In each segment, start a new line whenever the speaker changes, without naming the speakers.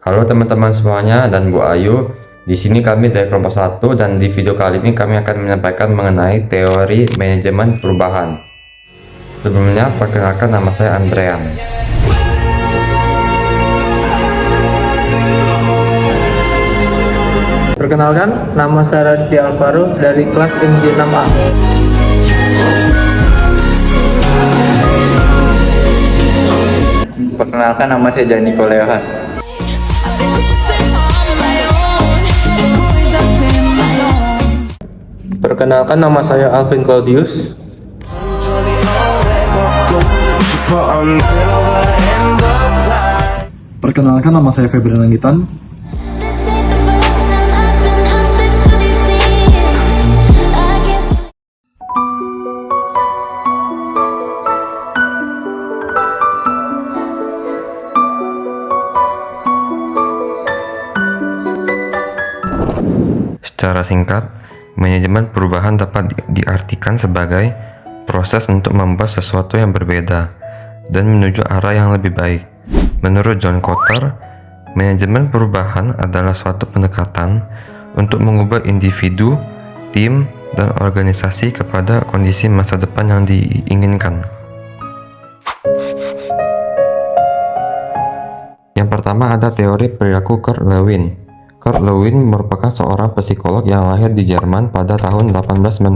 Halo teman-teman semuanya dan Bu Ayu. Di sini kami dari kelompok 1 dan di video kali ini kami akan menyampaikan mengenai teori manajemen perubahan. Sebelumnya perkenalkan, nama saya Andrean.
Perkenalkan, nama saya Raditya Alvaro dari kelas MJ6A.
Perkenalkan, nama saya Jani Koleohan.
Perkenalkan, nama saya Alvin Claudius.
Perkenalkan, nama saya Febrian Langitan.
Secara singkat, manajemen perubahan dapat diartikan sebagai proses untuk membuat sesuatu yang berbeda dan menuju arah yang lebih baik. Menurut John Kotter, manajemen perubahan adalah suatu pendekatan untuk mengubah individu, tim, dan organisasi kepada kondisi masa depan yang diinginkan. Yang pertama ada teori perilaku Kurt Lewin. Kurt Lewin merupakan seorang psikolog yang lahir di Jerman pada tahun 1890.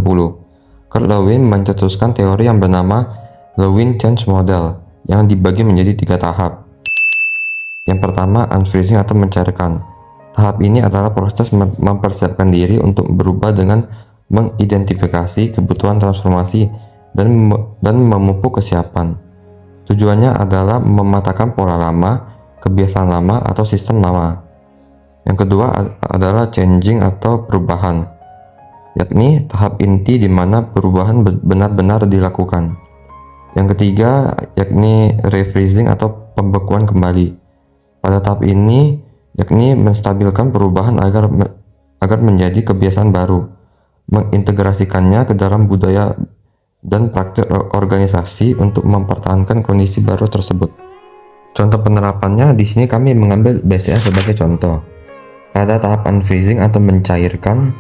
Kurt Lewin mencetuskan teori yang bernama Lewin Change Model yang dibagi menjadi 3 tahap. Yang pertama, unfreezing atau mencairkan. Tahap ini adalah proses mempersiapkan diri untuk berubah dengan mengidentifikasi kebutuhan transformasi dan memupuk kesiapan. Tujuannya adalah mematahkan pola lama, kebiasaan lama, atau sistem lama. Yang kedua adalah changing atau perubahan, yakni tahap inti di mana perubahan benar-benar dilakukan. Yang ketiga yakni refreezing atau pembekuan kembali. Pada tahap ini yakni menstabilkan perubahan agar menjadi kebiasaan baru, mengintegrasikannya ke dalam budaya dan praktik organisasi untuk mempertahankan kondisi baru tersebut. Contoh penerapannya di sini kami mengambil BCA sebagai contoh. Pada tahap unfreezing atau mencairkan,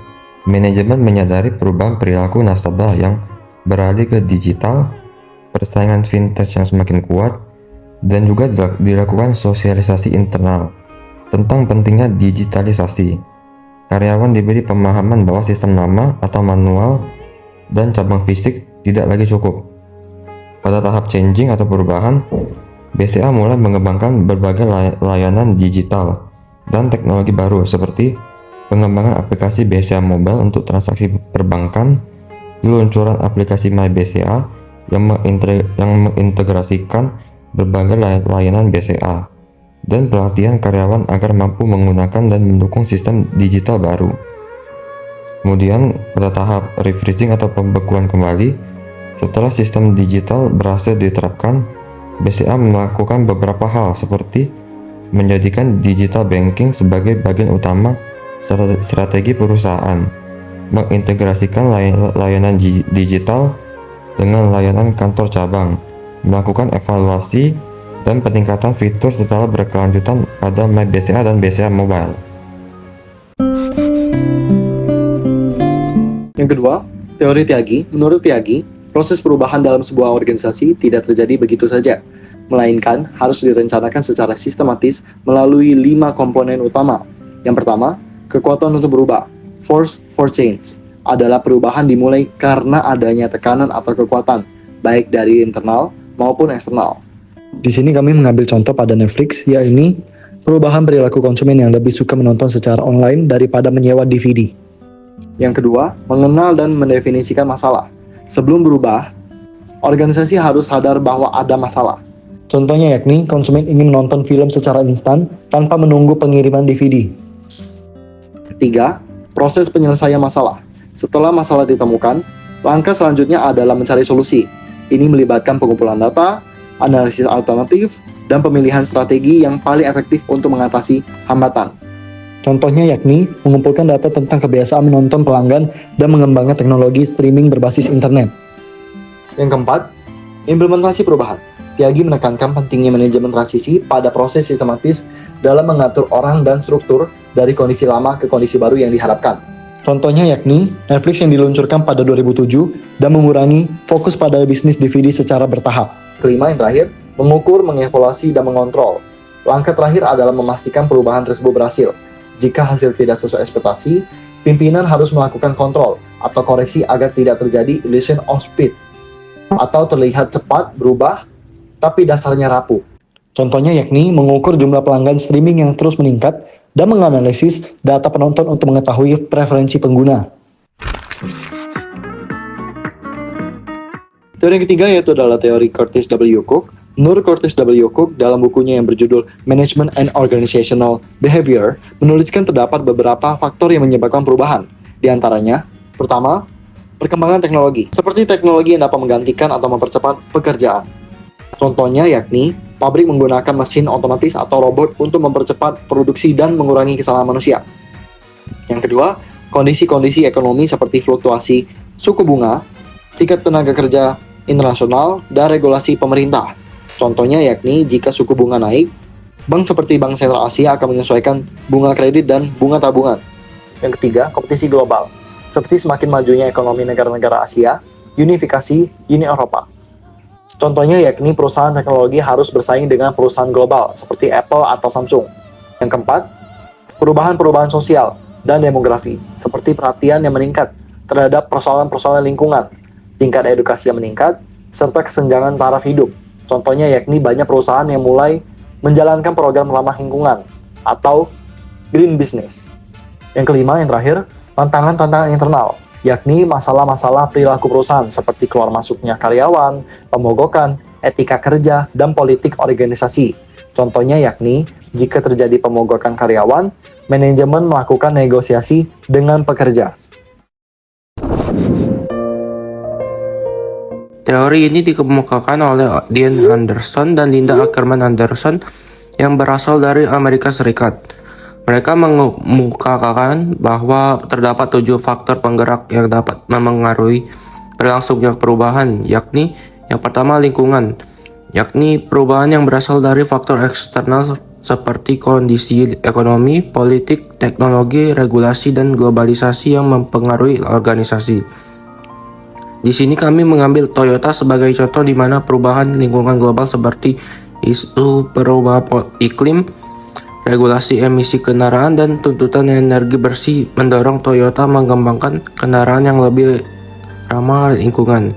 manajemen menyadari perubahan perilaku nasabah yang beralih ke digital, persaingan vintage yang semakin kuat, dan juga dilakukan sosialisasi internal tentang pentingnya digitalisasi. Karyawan diberi pemahaman bahwa sistem lama atau manual dan cabang fisik tidak lagi cukup. Pada tahap changing atau perubahan, BCA mulai mengembangkan berbagai layanan digital dan teknologi baru seperti pengembangan aplikasi BCA Mobile untuk transaksi perbankan, peluncuran aplikasi My BCA yang mengintegrasikan berbagai layanan BCA, dan pelatihan karyawan agar mampu menggunakan dan mendukung sistem digital baru. Kemudian pada tahap refreezing atau pembekuan kembali, setelah sistem digital berhasil diterapkan, BCA melakukan beberapa hal seperti menjadikan digital banking sebagai bagian utama strategi perusahaan, mengintegrasikan layanan digital dengan layanan kantor cabang, melakukan evaluasi dan peningkatan fitur setelah berkelanjutan pada My BCA dan BCA Mobile.
Yang kedua, teori Tyagi. Menurut Tyagi, proses perubahan dalam sebuah organisasi tidak terjadi begitu saja, melainkan harus direncanakan secara sistematis melalui 5 komponen utama. Yang pertama, kekuatan untuk berubah. Force for change adalah perubahan dimulai karena adanya tekanan atau kekuatan, baik dari internal maupun eksternal. Di sini kami mengambil contoh pada Netflix, yaitu perubahan perilaku konsumen yang lebih suka menonton secara online daripada menyewa DVD. Yang kedua, mengenal dan mendefinisikan masalah. Sebelum berubah, organisasi harus sadar bahwa ada masalah. Contohnya yakni konsumen ingin menonton film secara instan tanpa menunggu pengiriman DVD. Ketiga, proses penyelesaian masalah. Setelah masalah ditemukan, langkah selanjutnya adalah mencari solusi. Ini melibatkan pengumpulan data, analisis alternatif, dan pemilihan strategi yang paling efektif untuk mengatasi hambatan. Contohnya yakni mengumpulkan data tentang kebiasaan menonton pelanggan dan mengembangkan teknologi streaming berbasis internet. Yang keempat, implementasi perubahan. Tyagi menekankan pentingnya manajemen transisi pada proses sistematis dalam mengatur orang dan struktur dari kondisi lama ke kondisi baru yang diharapkan. Contohnya yakni Netflix yang diluncurkan pada 2007 dan mengurangi fokus pada bisnis DVD secara bertahap. Kelima yang terakhir, mengukur, mengevaluasi, dan mengontrol. Langkah terakhir adalah memastikan perubahan tersebut berhasil. Jika hasil tidak sesuai ekspektasi, pimpinan harus melakukan kontrol atau koreksi agar tidak terjadi illusion of speed atau terlihat cepat berubah tapi dasarnya rapuh. Contohnya yakni mengukur jumlah pelanggan streaming yang terus meningkat dan menganalisis data penonton untuk mengetahui preferensi pengguna. Teori yang ketiga yaitu adalah teori Curtis W. Cook. Menurut Curtis W. Cook, dalam bukunya yang berjudul Management and Organizational Behavior, menuliskan terdapat beberapa faktor yang menyebabkan perubahan. Di antaranya, pertama, perkembangan teknologi, seperti teknologi yang dapat menggantikan atau mempercepat pekerjaan. Contohnya yakni, pabrik menggunakan mesin otomatis atau robot untuk mempercepat produksi dan mengurangi kesalahan manusia. Yang kedua, kondisi-kondisi ekonomi seperti fluktuasi suku bunga, tingkat tenaga kerja internasional, dan regulasi pemerintah. Contohnya yakni jika suku bunga naik, bank seperti Bank Sentral Asia akan menyesuaikan bunga kredit dan bunga tabungan. Yang ketiga, kompetisi global, seperti semakin majunya ekonomi negara-negara Asia, unifikasi Uni Eropa. Contohnya yakni perusahaan teknologi harus bersaing dengan perusahaan global seperti Apple atau Samsung. Yang keempat, perubahan-perubahan sosial dan demografi, seperti perhatian yang meningkat terhadap persoalan-persoalan lingkungan, tingkat edukasi yang meningkat, serta kesenjangan taraf hidup. Contohnya yakni banyak perusahaan yang mulai menjalankan program ramah lingkungan atau green business. Yang kelima, yang terakhir, tantangan-tantangan internal, yakni masalah-masalah perilaku perusahaan seperti keluar masuknya karyawan, pemogokan, etika kerja, dan politik organisasi. Contohnya yakni jika terjadi pemogokan karyawan, manajemen melakukan negosiasi dengan pekerja.
Teori ini dikemukakan oleh Dean Anderson dan Linda Ackerman Anderson yang berasal dari Amerika Serikat. Mereka mengemukakan bahwa terdapat 7 faktor penggerak yang dapat memengaruhi berlangsungnya perubahan, yakni yang pertama lingkungan, yakni perubahan yang berasal dari faktor eksternal seperti kondisi ekonomi, politik, teknologi, regulasi, dan globalisasi yang mempengaruhi organisasi. Di sini kami mengambil Toyota sebagai contoh di mana perubahan lingkungan global seperti isu perubahan iklim, regulasi emisi kendaraan, dan tuntutan energi bersih mendorong Toyota mengembangkan kendaraan yang lebih ramah lingkungan.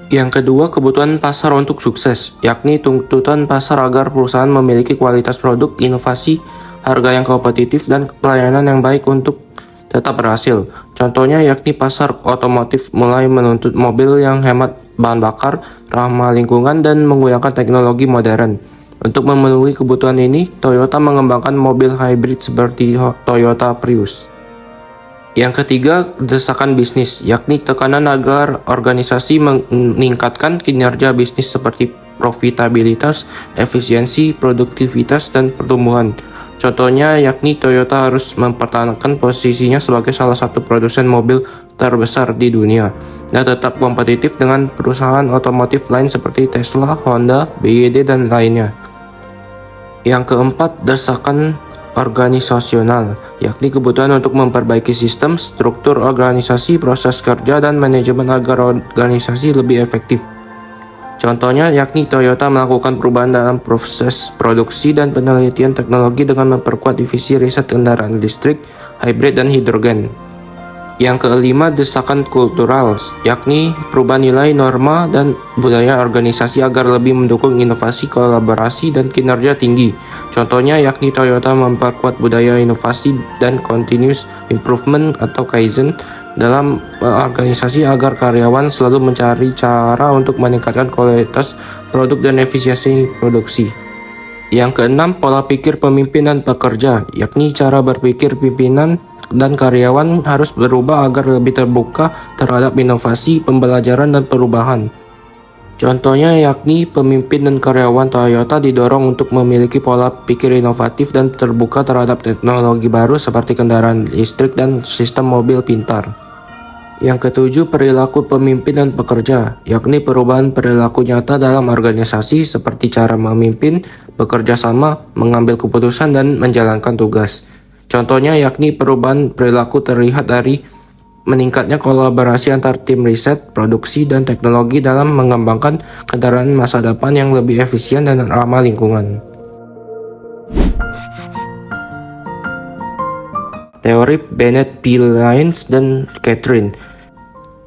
Yang kedua, kebutuhan pasar untuk sukses, yakni tuntutan pasar agar perusahaan memiliki kualitas produk, inovasi, harga yang kompetitif, dan pelayanan yang baik untuk tetap berhasil. Contohnya yakni pasar otomotif mulai menuntut mobil yang hemat bahan bakar, ramah lingkungan, dan menggunakan teknologi modern. Untuk memenuhi kebutuhan ini, Toyota mengembangkan mobil hybrid seperti Toyota Prius. Yang ketiga, desakan bisnis, yakni tekanan agar organisasi meningkatkan kinerja bisnis seperti profitabilitas, efisiensi, produktivitas, dan pertumbuhan. Contohnya yakni Toyota harus mempertahankan posisinya sebagai salah satu produsen mobil terbesar di dunia dan tetap kompetitif dengan perusahaan otomotif lain seperti Tesla, Honda, BYD, dan lainnya. Yang keempat, desakan organisasional, yakni kebutuhan untuk memperbaiki sistem, struktur organisasi, proses kerja, dan manajemen agar organisasi lebih efektif. Contohnya yakni Toyota melakukan perubahan dalam proses produksi dan penelitian teknologi dengan memperkuat divisi riset kendaraan listrik, hybrid, dan hidrogen. Yang kelima, desakan kultural, yakni perubahan nilai, norma, dan budaya organisasi agar lebih mendukung inovasi, kolaborasi, dan kinerja tinggi. Contohnya yakni Toyota memperkuat budaya inovasi dan continuous improvement atau Kaizen dalam organisasi agar karyawan selalu mencari cara untuk meningkatkan kualitas produk dan efisiensi produksi. Yang keenam, pola pikir pemimpin dan pekerja, yakni cara berpikir pimpinan dan karyawan harus berubah agar lebih terbuka terhadap inovasi, pembelajaran, dan perubahan. Contohnya yakni pemimpin dan karyawan Toyota didorong untuk memiliki pola pikir inovatif dan terbuka terhadap teknologi baru seperti kendaraan listrik dan sistem mobil pintar. Yang ketujuh, perilaku pemimpin dan pekerja, yakni perubahan perilaku nyata dalam organisasi seperti cara memimpin, bekerja sama, mengambil keputusan, dan menjalankan tugas. Contohnya yakni perubahan perilaku terlihat dari meningkatnya kolaborasi antar tim riset, produksi, dan teknologi dalam mengembangkan kendaraan masa depan yang lebih efisien dan ramah lingkungan. Teori Bennett P. Lyons dan Catherine.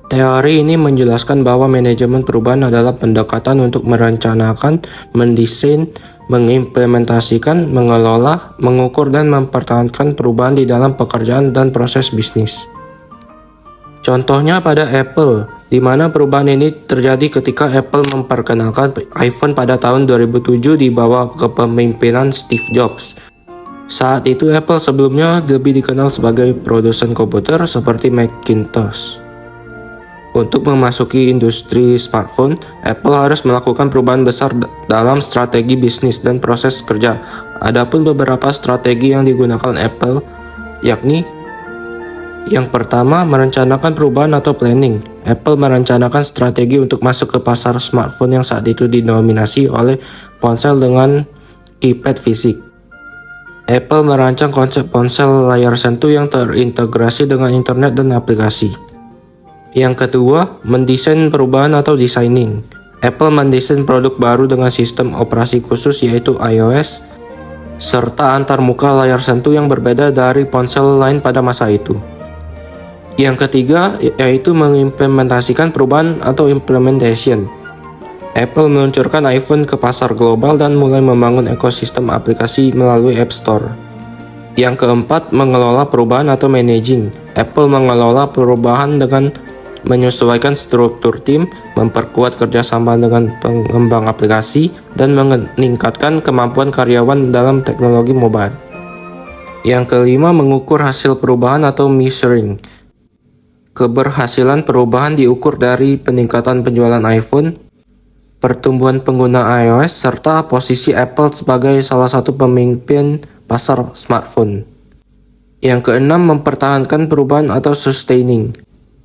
Teori ini menjelaskan bahwa manajemen perubahan adalah pendekatan untuk merencanakan, mendesain, mengimplementasikan, mengelola, mengukur, dan mempertahankan perubahan di dalam pekerjaan dan proses bisnis. Contohnya pada Apple, di mana perubahan ini terjadi ketika Apple memperkenalkan iPhone pada tahun 2007 di bawah kepemimpinan Steve Jobs. Saat itu Apple sebelumnya lebih dikenal sebagai produsen komputer seperti Macintosh. Untuk memasuki industri smartphone, Apple harus melakukan perubahan besar dalam strategi bisnis dan proses kerja. Adapun beberapa strategi yang digunakan Apple, yakni yang pertama, merencanakan perubahan atau planning. Apple merencanakan strategi untuk masuk ke pasar smartphone yang saat itu didominasi oleh ponsel dengan keypad fisik. Apple merancang konsep ponsel layar sentuh yang terintegrasi dengan internet dan aplikasi. Yang kedua, mendesain perubahan atau designing. Apple mendesain produk baru dengan sistem operasi khusus yaitu iOS, serta antarmuka layar sentuh yang berbeda dari ponsel lain pada masa itu. Yang ketiga, yaitu mengimplementasikan perubahan atau implementation. Apple meluncurkan iPhone ke pasar global dan mulai membangun ekosistem aplikasi melalui App Store. Yang keempat, mengelola perubahan atau managing. Apple mengelola perubahan dengan menyesuaikan struktur tim, memperkuat kerjasama dengan pengembang aplikasi, dan meningkatkan kemampuan karyawan dalam teknologi mobile. Yang kelima, mengukur hasil perubahan atau measuring. Keberhasilan perubahan diukur dari peningkatan penjualan iPhone, pertumbuhan pengguna iOS, serta posisi Apple sebagai salah satu pemimpin pasar smartphone. Yang keenam, mempertahankan perubahan atau sustaining.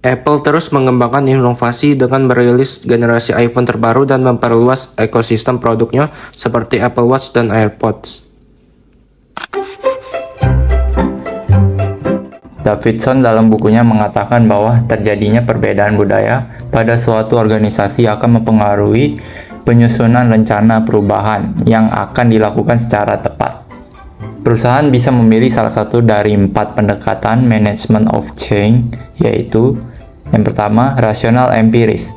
Apple terus mengembangkan inovasi dengan merilis generasi iPhone terbaru dan memperluas ekosistem produknya seperti Apple Watch dan AirPods.
Davidson dalam bukunya mengatakan bahwa terjadinya perbedaan budaya pada suatu organisasi akan mempengaruhi penyusunan rencana perubahan yang akan dilakukan secara tepat. Perusahaan bisa memilih salah satu dari 4 pendekatan management of change, yaitu yang pertama, rasional empiris,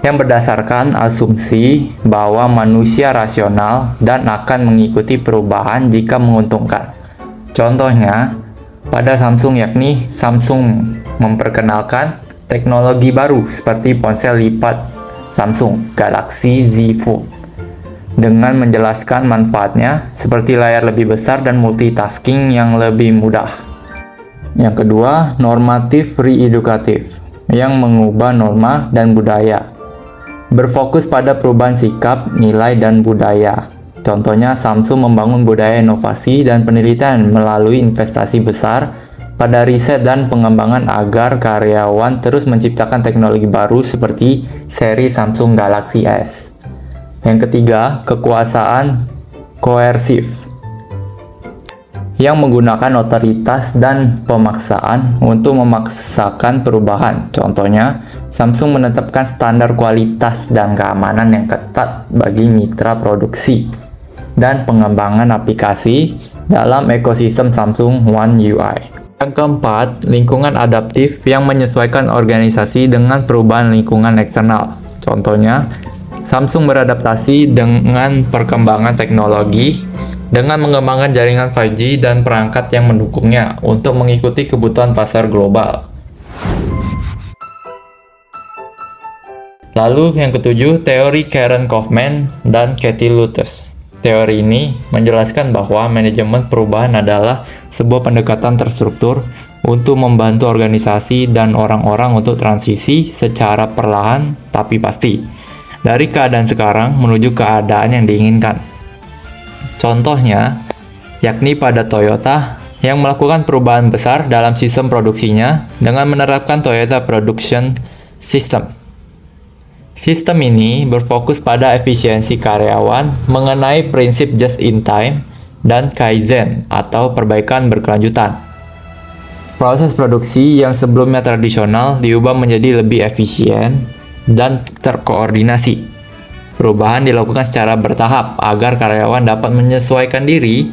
yang berdasarkan asumsi bahwa manusia rasional dan akan mengikuti perubahan jika menguntungkan. Contohnya, pada Samsung yakni Samsung memperkenalkan teknologi baru seperti ponsel lipat Samsung Galaxy Z Fold dengan menjelaskan manfaatnya seperti layar lebih besar dan multitasking yang lebih mudah. Yang kedua, normatif reedukatif, yang mengubah norma dan budaya. Berfokus pada perubahan sikap, nilai, dan budaya. Contohnya, Samsung membangun budaya inovasi dan penelitian melalui investasi besar pada riset dan pengembangan agar karyawan terus menciptakan teknologi baru seperti seri Samsung Galaxy S. Yang ketiga, kekuasaan koersif, yang menggunakan otoritas dan pemaksaan untuk memaksakan perubahan. Contohnya, Samsung menetapkan standar kualitas dan keamanan yang ketat bagi mitra produksi dan pengembangan aplikasi dalam ekosistem Samsung One UI. Yang keempat, lingkungan adaptif yang menyesuaikan organisasi dengan perubahan lingkungan eksternal. Contohnya, Samsung beradaptasi dengan perkembangan teknologi dengan mengembangkan jaringan 5G dan perangkat yang mendukungnya untuk mengikuti kebutuhan pasar global. Lalu yang ketujuh, teori Karen Kaufman dan Cathy Luttes. Teori ini menjelaskan bahwa manajemen perubahan adalah sebuah pendekatan terstruktur untuk membantu organisasi dan orang-orang untuk transisi secara perlahan tapi pasti dari keadaan sekarang menuju keadaan yang diinginkan. Contohnya, yakni pada Toyota, yang melakukan perubahan besar dalam sistem produksinya dengan menerapkan Toyota Production System. Sistem ini berfokus pada efisiensi karyawan mengenai prinsip just in time dan Kaizen atau perbaikan berkelanjutan. Proses produksi yang sebelumnya tradisional diubah menjadi lebih efisien dan terkoordinasi. Perubahan dilakukan secara bertahap agar karyawan dapat menyesuaikan diri.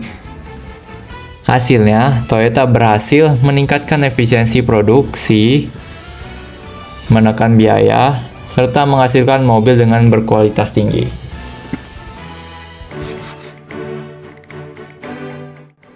Hasilnya, Toyota berhasil meningkatkan efisiensi produksi, menekan biaya, serta menghasilkan mobil dengan berkualitas tinggi.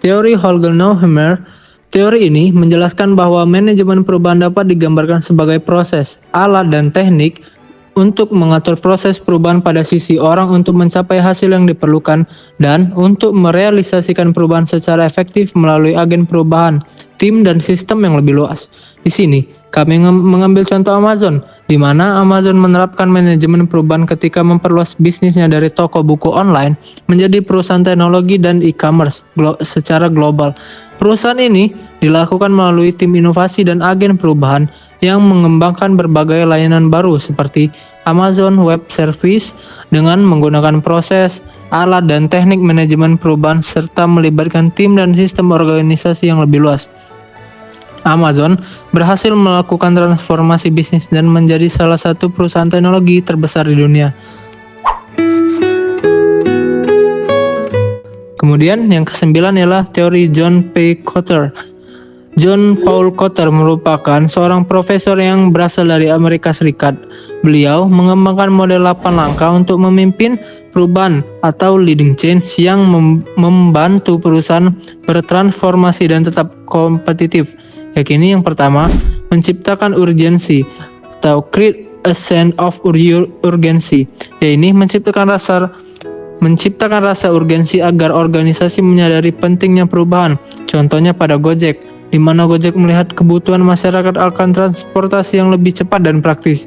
Teori Holger-Neuhammer. Teori ini menjelaskan bahwa manajemen perubahan dapat digambarkan sebagai proses, alat, dan teknik untuk mengatur proses perubahan pada sisi orang untuk mencapai hasil yang diperlukan dan untuk merealisasikan perubahan secara efektif melalui agen perubahan, tim, dan sistem yang lebih luas. Di sini, kami mengambil contoh Amazon, di mana Amazon menerapkan manajemen perubahan ketika memperluas bisnisnya dari toko buku online menjadi perusahaan teknologi dan e-commerce secara global. Perusahaan ini dilakukan melalui tim inovasi dan agen perubahan yang mengembangkan berbagai layanan baru seperti Amazon Web Service dengan menggunakan proses, alat, dan teknik manajemen perubahan serta melibatkan tim dan sistem organisasi yang lebih luas. Amazon berhasil melakukan transformasi bisnis dan menjadi salah satu perusahaan teknologi terbesar di dunia. Kemudian yang kesembilan ialah teori John P. Kotter. John Paul Kotter merupakan seorang profesor yang berasal dari Amerika Serikat. Beliau mengembangkan model 8 langkah untuk memimpin perubahan atau leading change yang membantu perusahaan bertransformasi dan tetap kompetitif. Yakni yang pertama, menciptakan urgensi atau create a sense of urgency, yaitu menciptakan rasa urgensi agar organisasi menyadari pentingnya perubahan. Contohnya pada Gojek, di mana Gojek melihat kebutuhan masyarakat akan transportasi yang lebih cepat dan praktis.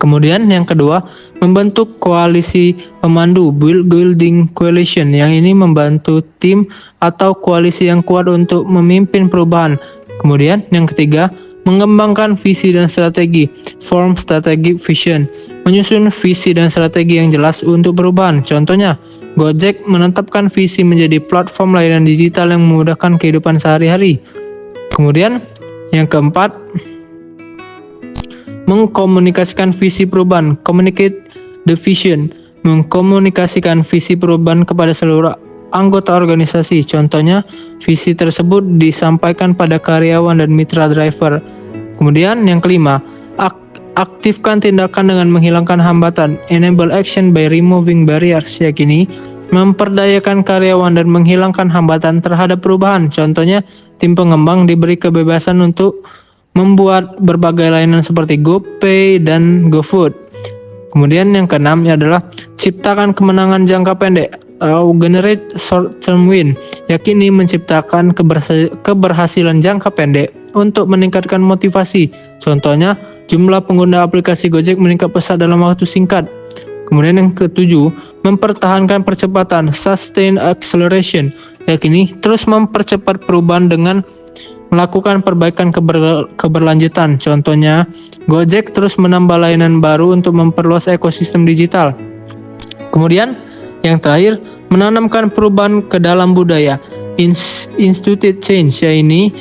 Kemudian yang kedua, membentuk koalisi pemandu, building coalition, yang ini membantu tim atau koalisi yang kuat untuk memimpin perubahan. Kemudian yang ketiga, mengembangkan visi dan strategi, form strategic vision, menyusun visi dan strategi yang jelas untuk perubahan. Contohnya, Gojek menetapkan visi menjadi platform layanan digital yang memudahkan kehidupan sehari-hari. Kemudian, yang keempat, mengkomunikasikan visi perubahan, communicate the vision, mengkomunikasikan visi perubahan kepada seluruh anggota organisasi. Contohnya, visi tersebut disampaikan pada karyawan dan mitra driver. Kemudian yang kelima, aktifkan tindakan dengan menghilangkan hambatan, enable action by removing barriers, yakni memperdayakan karyawan dan menghilangkan hambatan terhadap perubahan. Contohnya, tim pengembang diberi kebebasan untuk membuat berbagai layanan seperti GoPay dan GoFood. Kemudian yang keenam adalah ciptakan kemenangan jangka pendek atau generate short-term win, yakni menciptakan keberhasilan jangka pendek untuk meningkatkan motivasi. Contohnya, jumlah pengguna aplikasi Gojek meningkat pesat dalam waktu singkat. Kemudian yang ketujuh, mempertahankan percepatan, sustain acceleration, yakni terus mempercepat perubahan dengan melakukan perbaikan keberlanjutan. Contohnya, Gojek terus menambah layanan baru untuk memperluas ekosistem digital. Kemudian, yang terakhir, menanamkan perubahan ke dalam budaya, institute change, yaitu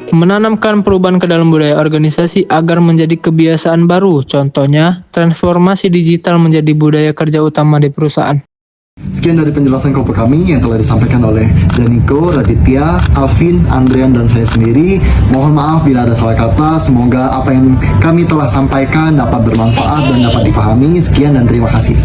menanamkan perubahan ke dalam budaya organisasi agar menjadi kebiasaan baru. Contohnya, transformasi digital menjadi budaya kerja utama di perusahaan.
Sekian dari penjelasan kelompok kami yang telah disampaikan oleh Daniko, Raditya, Alvin, Andrian, dan saya sendiri. Mohon maaf bila ada salah kata. Semoga apa yang kami telah sampaikan dapat bermanfaat dan dapat dipahami. Sekian dan terima kasih.